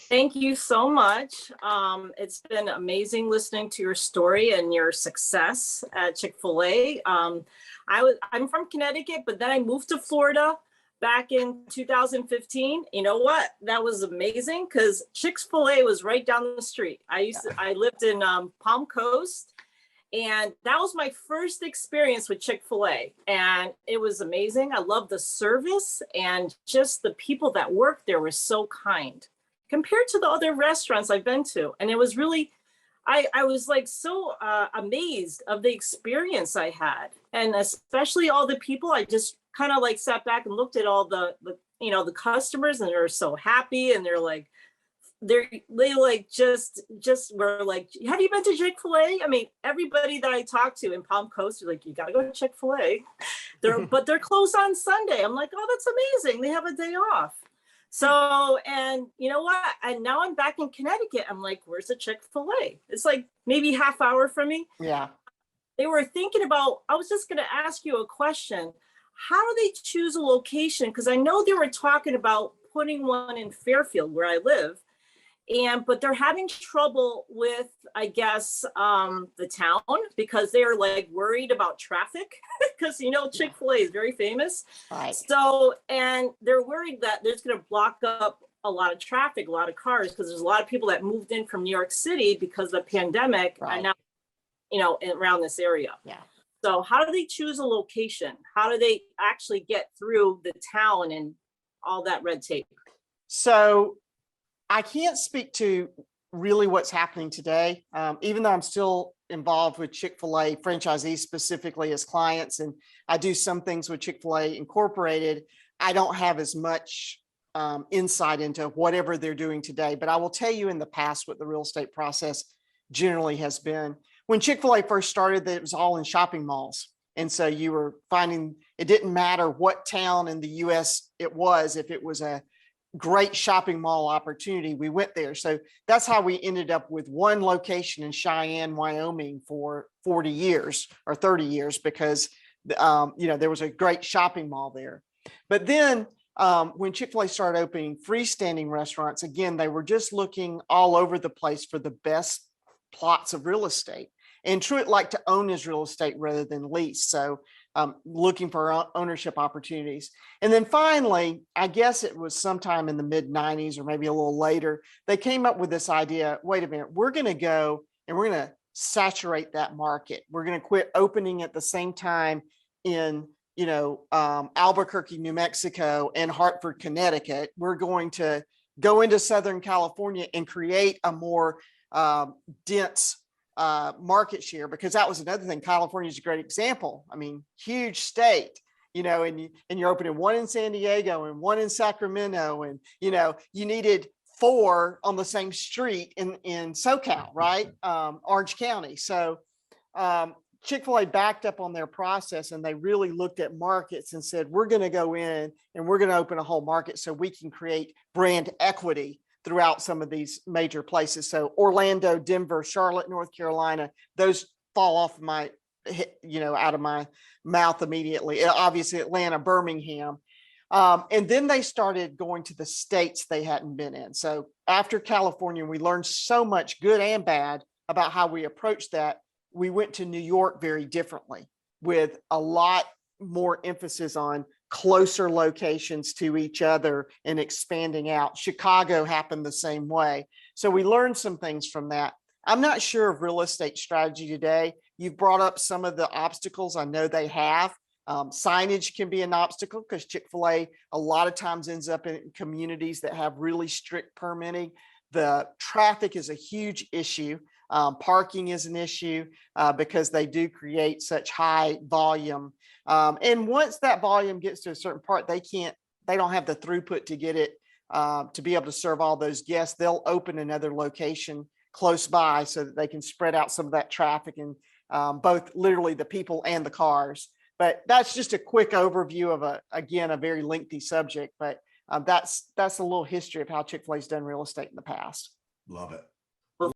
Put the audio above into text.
Thank you so much. It's been amazing listening to your story and your success at Chick-fil-A. I'm from Connecticut, but then I moved to Florida back in 2015. You know what? That was amazing because Chick-fil-A was right down the street. I lived in Palm Coast, and that was my first experience with Chick-fil-A, and it was amazing. I loved the service, and just the people that worked there were so kind compared to the other restaurants I've been to. And it was really, I was like so amazed of the experience I had. And especially all the people, I just kind of like sat back and looked at all the customers, and they're so happy. And they like just were like, have you been to Chick-fil-A? I mean, everybody that I talked to in Palm Coast are like, you got to go to Chick-fil-A. But they're closed on Sunday. I'm like, oh, that's amazing. They have a day off. So, and you know what? And now I'm back in Connecticut. I'm like, where's the Chick-fil-A? It's like maybe half hour from me. Yeah. They were thinking about, I was just going to ask you a question. How do they choose a location? Because I know they were talking about putting one in Fairfield where I live. But they're having trouble with, I guess, the town, because they're like worried about traffic because, Chick-fil-A is very famous. Right. So, and they're worried that there's going to block up a lot of traffic, a lot of cars, because there's a lot of people that moved in from New York City because of the pandemic. Right. And now, around this area. Yeah. So how do they choose a location? How do they actually get through the town and all that red tape? So I can't speak to really what's happening today, even though I'm still involved with Chick-fil-A franchisees specifically as clients, and I do some things with Chick-fil-A Incorporated. I don't have as much insight into whatever they're doing today, but I will tell you in the past what the real estate process generally has been. When Chick-fil-A first started, it was all in shopping malls. And so you were finding it didn't matter what town in the US it was, if it was a great shopping mall opportunity, we went there. So that's how we ended up with one location in Cheyenne, Wyoming for 40 years or 30 years, because there was a great shopping mall there. But then when Chick-fil-A started opening freestanding restaurants, again, they were just looking all over the place for the best plots of real estate. And Truett liked to own his real estate rather than lease. So looking for ownership opportunities. And then finally, I guess it was sometime in the mid 90s or maybe a little later, they came up with this idea, wait a minute, we're going to go and we're going to saturate that market. We're going to quit opening at the same time in, Albuquerque, New Mexico and Hartford, Connecticut. We're going to go into Southern California and create a more dense market share, because that was another thing. California is a great example. I mean, huge state, and you're opening one in San Diego and one in Sacramento, and you needed 4 on the same street in SoCal, right? Orange County. So Chick-fil-A backed up on their process, and they really looked at markets and said, we're going to go in and we're going to open a whole market so we can create brand equity throughout some of these major places. So Orlando, Denver, Charlotte, North Carolina, those fall off my, out of my mouth immediately. Obviously Atlanta, Birmingham. And then they started going to the states they hadn't been in. So after California, we learned so much good and bad about how we approach that. We went to New York very differently, with a lot more emphasis on closer locations to each other and expanding out. Chicago happened the same way. So we learned some things from that. I'm not sure of real estate strategy today. You've brought up some of the obstacles. I know they have. Signage can be an obstacle because Chick-fil-A a lot of times ends up in communities that have really strict permitting. The traffic is a huge issue. Parking is an issue because they do create such high volume. And once that volume gets to a certain part, they don't have the throughput to get it to be able to serve all those guests. They'll open another location close by so that they can spread out some of that traffic and both literally the people and the cars. But that's just a quick overview of a very lengthy subject, but that's a little history of how Chick-fil-A's done real estate in the past. Love it.